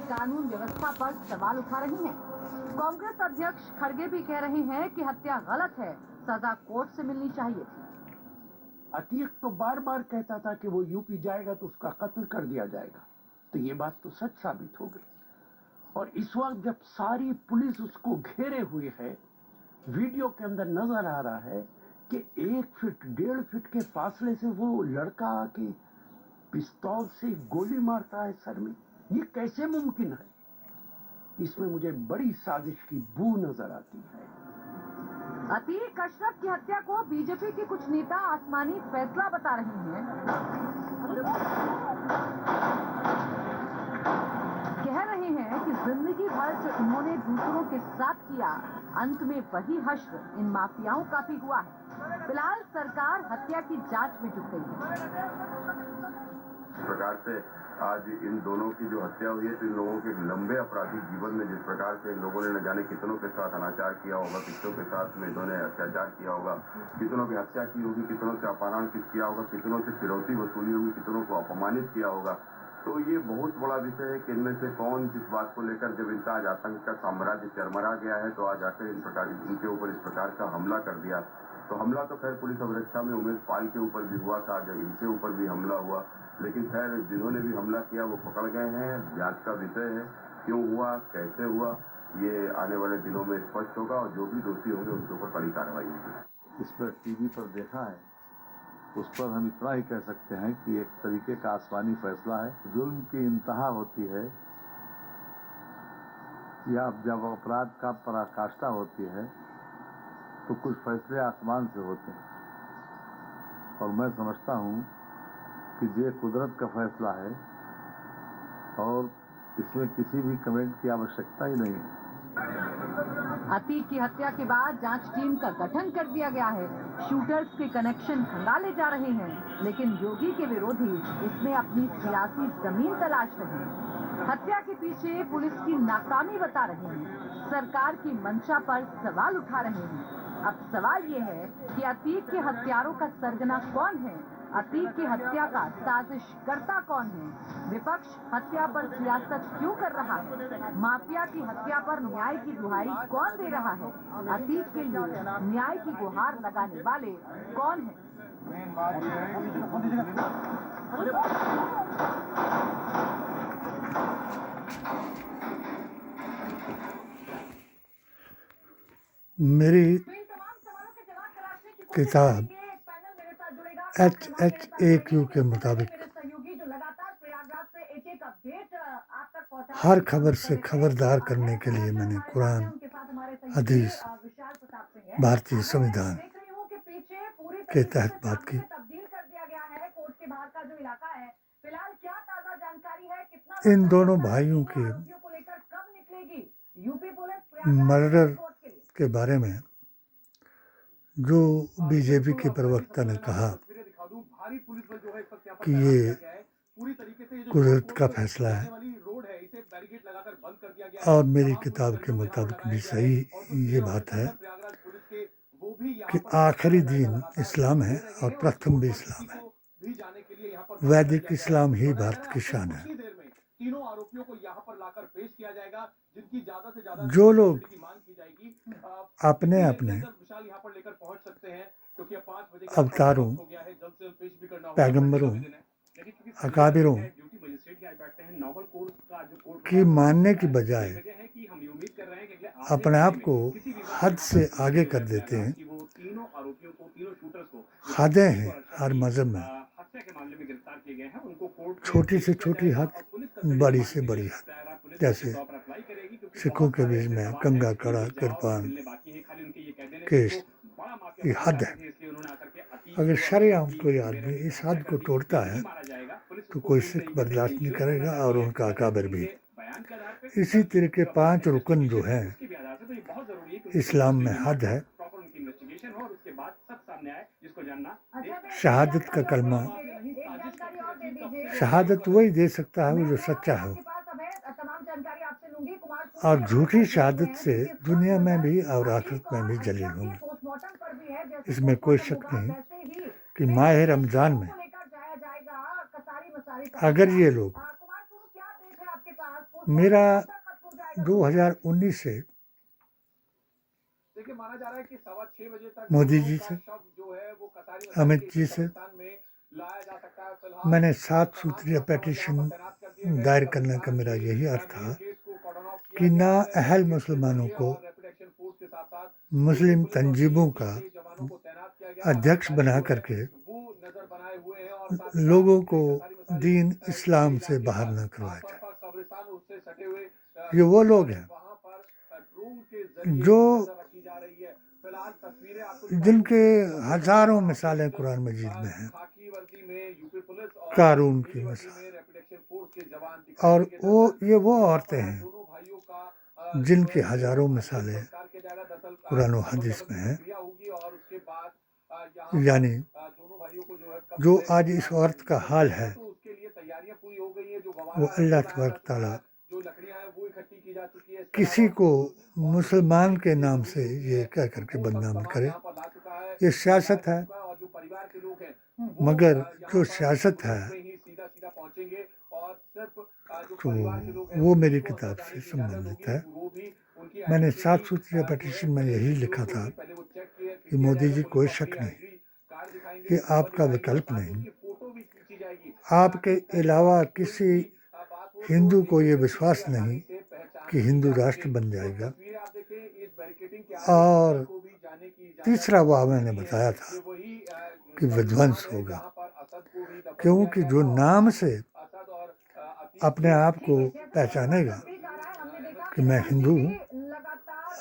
कानून व्यवस्था पर सवाल उठा रही हैं। कांग्रेस अध्यक्ष खड़गे भी कह रहे हैं कि हत्या गलत है, सजा कोर्ट से मिलनी चाहिए थी। अतीक तो बार बार कहता था कि वो यूपी जाएगा तो उसका कत्ल कर दिया जाएगा, तो ये बात तो सच साबित हो गई। और इस वक्त जब सारी पुलिस उसको घेरे हुए है, वीडियो के अंदर नजर आ रहा है कि 1 फीट 1.5 फीट के फासले से वो लड़का आके पिस्तौल से गोली मारता है सर में। ये कैसे मुमकिन है? इसमें मुझे बड़ी साजिश की बू नजर आती है। अतीक अशरफ की हत्या को बीजेपी के कुछ नेता आसमानी फैसला बता रहे हैं। कह रहे हैं कि जिंदगी भर जो इन्होंने दूसरों के साथ किया, अंत में वही हश्र इन माफियाओं का भी हुआ है। फिलहाल सरकार हत्या की जांच में जुट गई है। इस प्रकार से आज इन दोनों की जो हत्या हुई है, तो इन लोगों के लंबे आपराधिक जीवन में जिस प्रकार से इन लोगों ने न जाने कितनों के साथ अनाचार किया होगा, कितनों के साथ में इन्होंने अत्याचार किया होगा, कितनों की हत्या की होगी, कितनों से अपहरण किया होगा, कितनों से फिरौती वसूली होगी, कितनों को अपमानित किया होगा। तो ये बहुत बड़ा विषय है कि इनमें से कौन किस बात को लेकर, जब इनका आज आतंक का साम्राज्य चरमरा गया है, तो आज आकर इनके ऊपर इस प्रकार का हमला कर दिया। तो हमला तो खैर पुलिस अभिरक्षा में उमेश पाल के ऊपर भी हुआ था, जब इनके ऊपर भी हमला हुआ, लेकिन खैर जिन्होंने भी हमला किया वो पकड़ गए हैं। जांच का विषय है, क्यों हुआ, कैसे हुआ, ये आने वाले दिनों में स्पष्ट होगा और जो भी दोषी होंगे उनके ऊपर कड़ी कार्रवाई होगी। इस पर टीवी पर देखा है, उस पर हम इतना ही कह सकते हैं कि एक तरीके का आसमानी फैसला है। जुल्म की इंतहा होती है या जब अपराध का पराकाष्ठा होती है तो कुछ फैसले आसमान से होते हैं, और मैं समझता हूँ कि ये कुदरत का फैसला है और इसमें किसी भी कमेंट की आवश्यकता ही नहीं है। अतीक की हत्या के बाद जांच टीम का गठन कर दिया गया है। शूटर्स के कनेक्शन खंगाले जा रहे हैं, लेकिन योगी के विरोधी इसमें अपनी सियासी जमीन तलाश रहे हैं। हत्या के पीछे पुलिस की नाकामी बता रहे हैं, सरकार की मंशा पर सवाल उठा रहे हैं। अब सवाल ये है कि अतीक के हत्यारों का सरगना कौन है, अतीक की हत्या का साजिशकर्ता कौन है, विपक्ष हत्या पर सियासत क्यों कर रहा है, माफिया की हत्या पर न्याय की दुहाई कौन दे रहा है, अतीक के लिए न्याय की गुहार लगाने वाले कौन है? मेरी किताब HHAQ के मुताबिक हर खबर से खबरदार करने के लिए मैंने कुरान, हदीस, भारतीय संविधान के तहत बात की। इन दोनों भाइयों के मर्डर के बारे में जो बीजेपी के प्रवक्ता ने कहा कि ये कुदरत का फैसला है, और मेरी किताब के मुताबिक भी सही ये बात है कि आखिरी दीन इस्लाम है और प्रथम भी इस्लाम है। वैदिक इस्लाम ही भारत की शान है। जो लोग अपने अपने अवतारों, पैगंबरों, अकाबिरों की मानने की बजाय अपने आप को हद से आगे कर देते हैं। हदें हैं हर मजहब में, छोटी से छोटी हद, बड़ी से बड़ी हद। जैसे सिखों के बीच में कंघा, कड़ा, कृपान, केश, ये हद है। अगर शरिया कोई आदमी इस हद को तोड़ता है तो कोई सिख बर्दाश्त नहीं करेगा और उनका अकाबिर भी। इसी तरह के 5 रुकन जो हैं इस्लाम में हद है। शहादत का कलमा, शहादत वही दे सकता है जो सच्चा हो, और झूठी शहादत से दुनिया में भी और आखिरत में भी जलील होंगे। इसमें कोई शक नहीं कि माह रमजान में अगर ये लोग मेरा 2019 से देखिए माना जा रहा है कि 6:15 बजे तक मोदी जी से, शव जो है वो कतारी अमित जी से में लाया जा सकता है। फिलहाल मैंने 7 सूत्रीय पिटीशन दायर करने का मेरा यही अर्थ था कि नाअहल मुसलमानों को मुस्लिम तंजीमों का अध्यक्ष बना करके लोगों को दीन इस्लाम से बाहर न करवाया जाए। ये वो लोग हैं जो जिनके हजारों मिसालें कुरान मजीद में हैं, कारून की मिसाल, और वो औरतें हैं जिनकी हजारों मिसालें कुरान और हदीस में हैं। यानी जो आज इस औरत का हाल है वो अल्लाह तबारक तआला किसी को मुसलमान के नाम से ये कह करके बदनाम करे। ये सियासत है, मगर जो सियासत है तो वो मेरी किताब से संबंधित है। मैंने 7 सूत्रीय पिटीशन में यही लिखा था कि मोदी जी कोई शक नहीं कि आपका विकल्प नहीं, आपके अलावा किसी हिंदू को ये विश्वास नहीं कि हिंदू राष्ट्र बन जाएगा। और तीसरा वाह मैंने बताया था कि विध्वंस होगा, क्योंकि जो नाम से अपने आप को पहचानेगा कि मैं हिंदू हूँ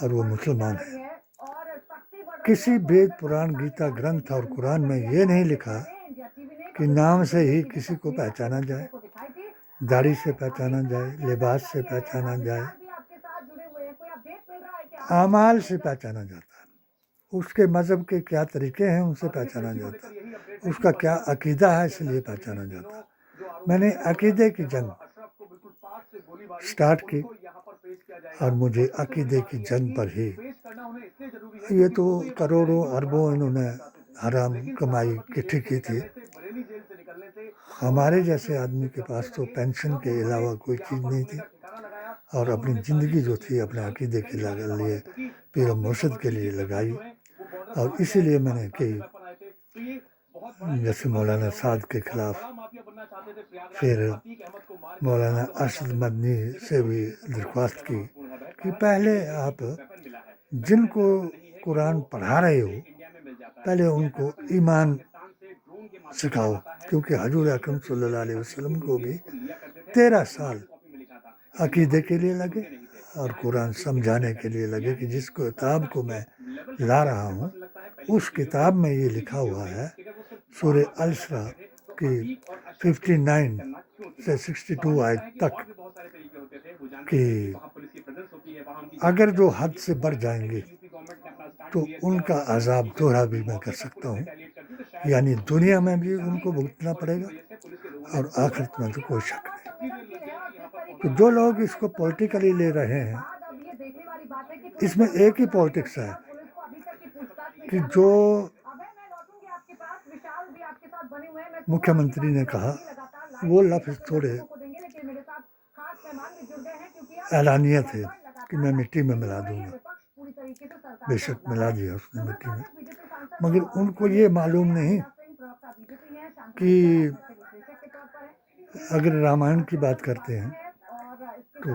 और वो मुसलमान है। किसी वेद पुराण गीता ग्रंथ और कुरान में ये नहीं लिखा कि नाम से ही किसी को पहचाना जाए, दाढ़ी से पहचाना जाए, लिबास से पहचाना जाए, आमाल से पहचाना जाता है। उसके मज़हब के क्या तरीके हैं उनसे पहचाना जाता है, उसका क्या अकीदा है इसलिए पहचाना जाता है। मैंने अकीदे की जंग स्टार्ट की और मुझे अकीदे की जंग पर ही, ये तो करोड़ों अरबों इन्होंने हराम कमाई इकट्ठी की थी। हमारे जैसे आदमी के पास तो पेंशन के अलावा कोई चीज़ नहीं थी और अपनी ज़िंदगी जो थी अपने अकीदे के लिए पीर मुर्शिद के लिए लगाई। और इसीलिए मैंने कई जैसे मौलाना साद के खिलाफ, फिर मौलाना अरशद मदनी से भी दरख्वास्त की कि पहले आप जिनको कुरान पढ़ा रहे हो पहले उनको ईमान सिखाओ, क्योंकि हजूर अकरम सल्लल्लाहु अलैहि वसल्लम को भी 13 साल अकीदे के लिए लगे और कुरान समझाने के लिए लगे कि जिस किताब को मैं ला रहा हूँ उस किताब में ये लिखा हुआ है सूरह अल-इसरा की 59 से 62 आयत तक कि अगर जो हद से बढ़ जाएंगे तो उनका अजाब दोहरा भी मैं कर सकता हूँ, यानी दुनिया में भी उनको भुगतना पड़ेगा और आखिरत में तो कोई शक नहीं। तो जो लोग इसको पॉलिटिकली ले रहे हैं, इसमें एक ही पॉलिटिक्स है कि जो मुख्यमंत्री ने कहा वो लफ्ज़ थोड़े ऐलानिया थे कि मैं मिट्टी में मिला दूंगा, बेशक मिला दिया उसने मिट्टी में, मगर उनको ये मालूम नहीं कि अगर रामायण की बात करते हैं तो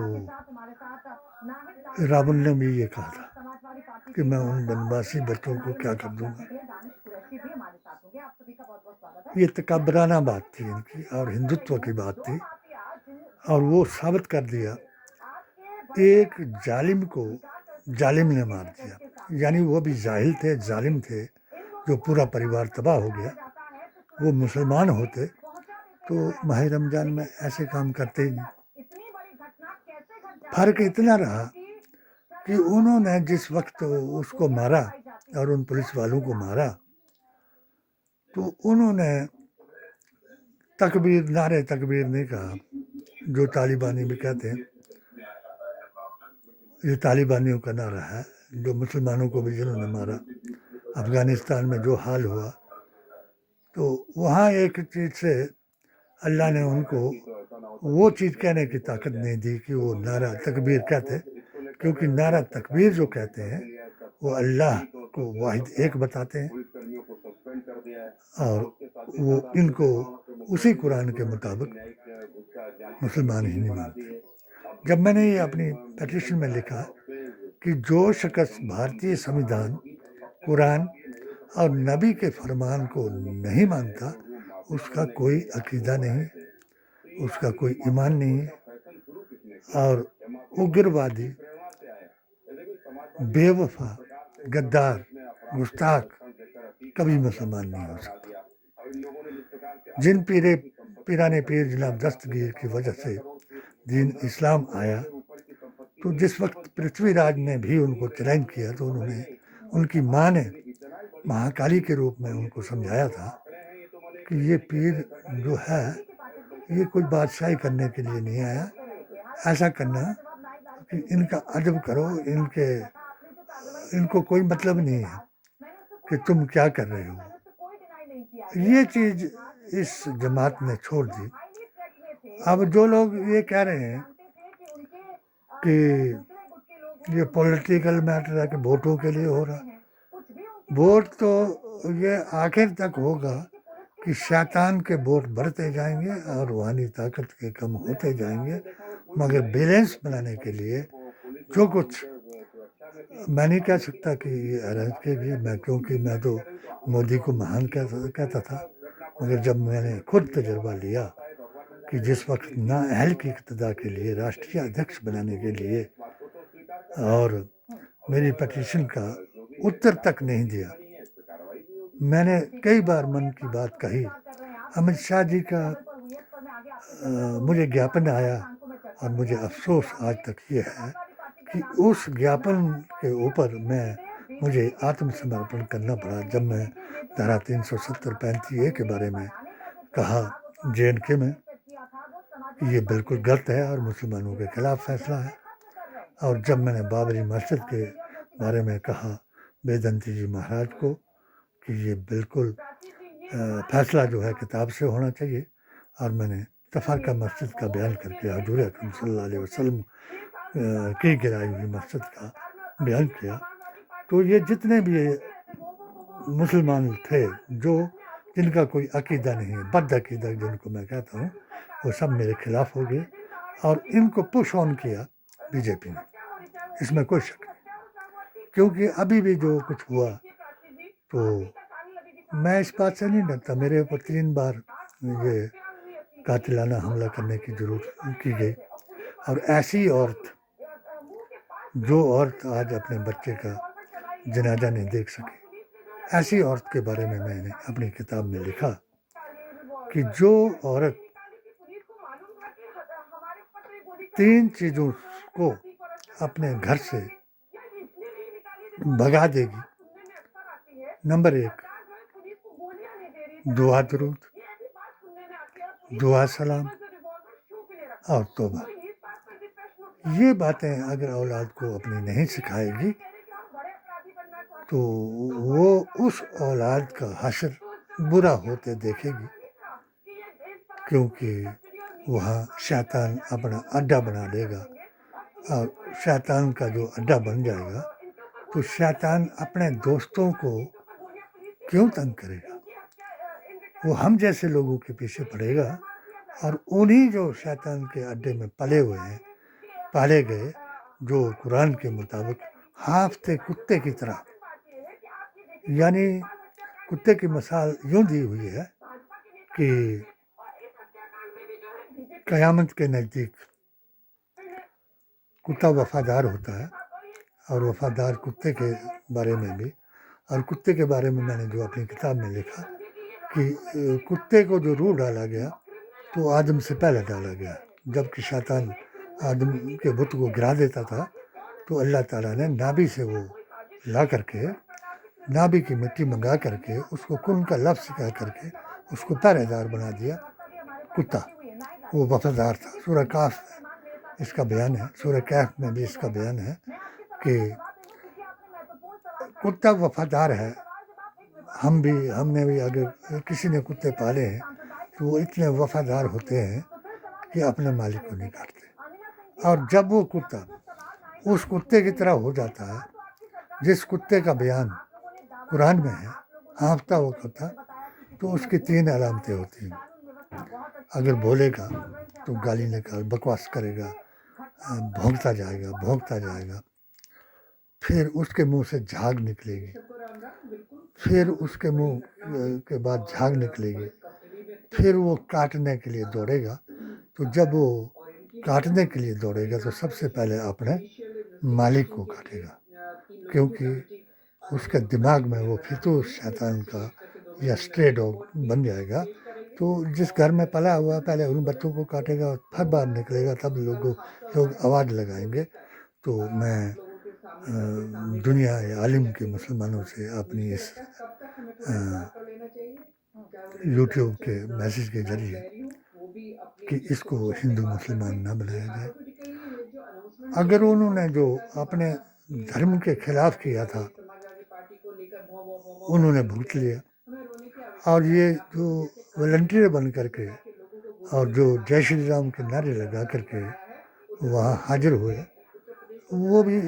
रावण ने भी ये कहा था कि मैं उन वनवासी बच्चों को क्या कर दूंगा। ये तकब्बराना बात थी इनकी और हिंदुत्व की बात थी, और वो साबित कर दिया। एक जालिम को जालिम ने मार दिया, यानी वो भी जाहिल थे, जालिम थे, जो पूरा परिवार तबाह हो गया। वो मुसलमान होते तो माह रमजान में ऐसे काम करते ही नहीं। फर्क इतना रहा कि उन्होंने जिस वक्त उसको मारा और उन पुलिस वालों को मारा तो उन्होंने तकबीर, नारे तकबीर नहीं कहा, जो तालिबानी भी कहते हैं। ये तालिबानियों का नारा है, जो मुसलमानों को भी जिन्होंने मारा। अफ़गानिस्तान में जो हाल हुआ तो वहाँ एक चीज़ से अल्लाह ने उनको वो चीज़ कहने की ताकत नहीं दी कि वो नारा तकबीर कहते, क्योंकि नारा तकबीर जो कहते हैं वो अल्लाह को वाहिद एक बताते हैं और वो इनको उसी कुरान के मुताबिक मुसलमान ही नहीं मानते। जब मैंने ये अपनी पिटीशन में लिखा कि जो शख्स भारतीय संविधान, कुरान और नबी के फरमान को नहीं मानता, उसका कोई अकीदा नहीं, उसका कोई ईमान नहीं है और उग्रवादी, बेवफा, गद्दार, गुस्ताख कभी मुसलमान नहीं हो सकता। जिन पीराने पीर जनाब दस्तगीर की वजह से दीन इस्लाम आया, तो जिस वक्त पृथ्वीराज ने भी उनको चैलेंज किया तो उनकी माँ ने महाकाली के रूप में उनको समझाया था कि ये पीर जो है ये कोई बादशाही करने के लिए नहीं आया, ऐसा करना कि इनका अदब करो, इनको कोई मतलब नहीं है कि तुम क्या कर रहे हो। ये चीज़ इस जमात ने छोड़ दी। अब जो लोग ये कह रहे हैं कि ये पॉलिटिकल मैटर है कि वोटों के लिए हो रहा, वोट तो ये आखिर तक होगा कि शैतान के वोट बढ़ते जाएंगे और रूहानी ताकत के कम होते जाएंगे। मगर बैलेंस बनाने के लिए जो कुछ मैं नहीं कह सकता कि ये अरज के लिए मैं, क्योंकि मैं तो मोदी को महान कहता था, मगर जब मैंने खुद तजर्बा लिया कि जिस वक्त ना अहल की इक़्तिदा के लिए राष्ट्रीय अध्यक्ष बनाने के लिए और मेरी पिटीशन का उत्तर तक नहीं दिया, मैंने कई बार मन की बात कही। अमित शाह जी का मुझे ज्ञापन आया और मुझे अफसोस आज तक ये है कि उस ज्ञापन के ऊपर मुझे आत्मसमर्पण करना पड़ा। जब मैं धारा 370-35A के बारे में कहा JNK में कि ये बिल्कुल गलत है और मुसलमानों के खिलाफ फैसला है, और जब मैंने बाबरी मस्जिद के बारे में कहा बेदंती जी महाराज को कि ये बिल्कुल फैसला जो है किताब से होना चाहिए, और मैंने तफरका मस्जिद का बयान करके हजूर अकरम सल्लल्लाहु अलैहि वसल्लम की गिराई हुई मस्जिद का बयान किया, तो ये जितने भी मुसलमान थे जिनका कोई अकीदा नहीं है, बद अकीदा जिनको मैं कहता हूँ, वो सब मेरे खिलाफ हो गए और इनको पुश ऑन किया बीजेपी ने। इसमें कोई शक नहीं, क्योंकि अभी भी जो कुछ हुआ तो मैं इस बात से नहीं डरता। मेरे ऊपर 3 बार ये कातिलाना हमला करने की जरूरत की गई, और ऐसी औरत जो औरत आज अपने बच्चे का जनाजा नहीं देख सकी, ऐसी औरत के बारे में मैंने अपनी किताब में लिखा कि जो औरत 3 चीज़ों को अपने घर से भगा देगी। नंबर 1 दुआ दरूद, दुआ सलाम और तौबा। ये बातें अगर औलाद को अपनी नहीं सिखाएगी तो वो उस औलाद का हश्र बुरा होते देखेगी, क्योंकि वहाँ शैतान अपना अड्डा बना लेगा, और शैतान का जो अड्डा बन जाएगा तो शैतान अपने दोस्तों को क्यों तंग करेगा, वो हम जैसे लोगों के पीछे पड़ेगा। और उन्हीं जो शैतान के अड्डे में पाले गए, जो कुरान के मुताबिक हाफते कुत्ते की तरह, यानी कुत्ते की मिसाल यूँ दी हुई है कि क़यामत के नज़दीक कुत्ता वफादार होता है, और वफादार कुत्ते के बारे में भी, और कुत्ते के बारे में मैंने जो अपनी किताब में लिखा कि कुत्ते को जो रूह डाला गया तो आदम से पहले डाला गया। जबकि शैतान आदम के बुत को गिरा देता था तो अल्लाह ताला ने नाभि से वो ला करके, नाभि की मिट्टी मंगा करके उसको कुन का लफ्ज़ कह करके उसको पहरेदार बना दिया। कुत्ता वो वफादार था। सूरह काफ में इसका बयान है, सूरह कैफ में भी इसका बयान है कि कुत्ता वफादार है। हमने भी अगर किसी ने कुत्ते पाले हैं तो वो इतने वफादार होते हैं कि अपने मालिक को नहीं काटते। और जब वो कुत्ता उस कुत्ते की तरह हो जाता है जिस कुत्ते का बयान कुरान में है, हाँफता हुआ कुत्ता, तो उसकी 3 अलामतें होती हैं। अगर बोलेगा तो गाली निकाल, बकवास करेगा, भौंकता जाएगा, फिर उसके मुंह से झाग निकलेगी, फिर उसके मुंह के बाद झाग निकलेगी, फिर वो काटने के लिए दौड़ेगा। तो जब वो काटने के लिए दौड़ेगा तो सबसे पहले अपने मालिक को काटेगा, क्योंकि उसके दिमाग में वो फितूर शैतान का या स्ट्रे डॉग बन जाएगा। तो जिस घर में पला हुआ पहले उन बच्चों को काटेगा, फिर बाहर निकलेगा, तब लोग आवाज़ लगाएंगे। तो मैं दुनिया या आलिम के मुसलमानों से अपनी इस यूट्यूब के मैसेज के जरिए कि इसको हिंदू मुसलमान ना बनाया जाए। अगर उन्होंने जो अपने धर्म के खिलाफ किया था उन्होंने भुगत लिया, और ये जो वॉलंटियर बन करके और जो जय श्री राम के नारे लगा करके वहाँ हाजिर हुए, वो भी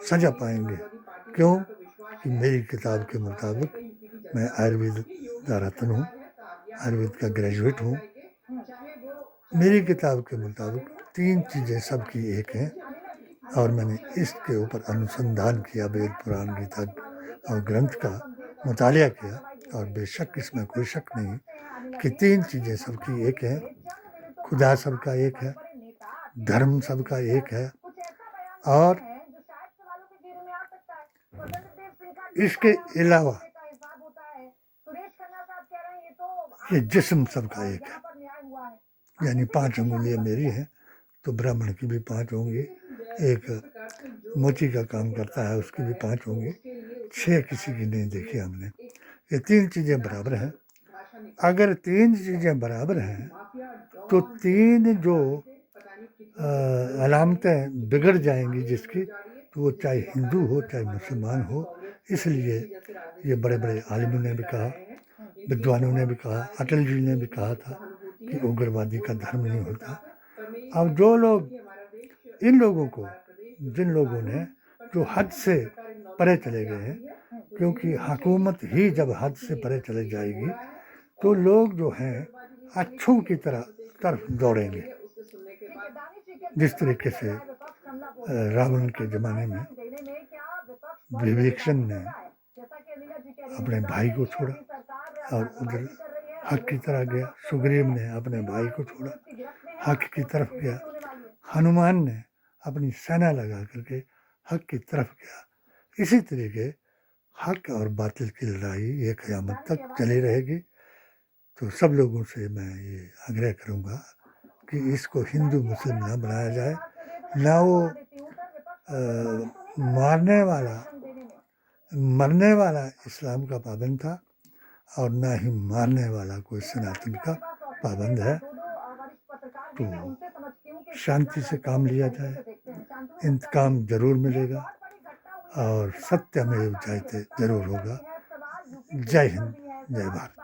सजा पाएंगे। क्यों कि मेरी किताब के मुताबिक, मैं आयुर्वेद का रत्न हूँ, आयुर्वेद का ग्रेजुएट हूँ। मेरी किताब के मुताबिक 3 चीज़ें सबकी एक हैं, और मैंने इसके ऊपर अनुसंधान किया, वेद पुराण गीता और ग्रंथ का मुतालिया किया, और बेशक इसमें कोई शक नहीं कि 3 चीज़ें सबकी एक हैं। खुदा सबका एक है, धर्म सबका एक है, और इसके अलावा ये जिस्म सबका एक है। यानी 5 अंगुलियाँ मेरी हैं तो ब्राह्मण की भी 5 होंगी, एक मोची का काम करता है उसकी भी 5 होंगी, 6 किसी की नहीं देखी हमने। ये 3 चीज़ें बराबर हैं। अगर 3 चीज़ें बराबर हैं तो 3 जो अलामतें बिगड़ जाएंगी जिसकी, तो वो चाहे हिंदू हो चाहे मुसलमान हो। इसलिए ये बड़े बड़े आलिमों ने भी कहा, विद्वानों ने भी कहा, अटल जी ने भी कहा था कि उग्रवादी का धर्म नहीं होता। अब जो लोग, इन लोगों को, जिन लोगों ने जो हद से परे चले गए हैं, क्योंकि हुकूमत ही जब हद से परे चले जाएगी तो लोग जो हैं अच्छों की तरफ दौड़ेंगे। जिस तरीके से रावण के ज़माने में विभीषण ने अपने भाई को छोड़ा और उधर हक की तरफ गया, सुग्रीव ने अपने भाई को छोड़ा, हक की तरफ गया, हनुमान ने अपनी सेना लगा करके हक की तरफ गया। इसी तरीके हक और बातिल की लड़ाई ये क़यामत तक चली रहेगी। तो सब लोगों से मैं ये आग्रह करूँगा कि इसको हिंदू मुस्लिम ना बनाया जाए, ना वो मरने वाला इस्लाम का पाबंद था, और ना ही मारने वाला कोई सनातन का पाबंद है। तो शांति से काम लिया जाए, इंतकाम जरूर मिलेगा, और सत्यमेव जयते जरूर होगा। जय हिंद, जय भारत।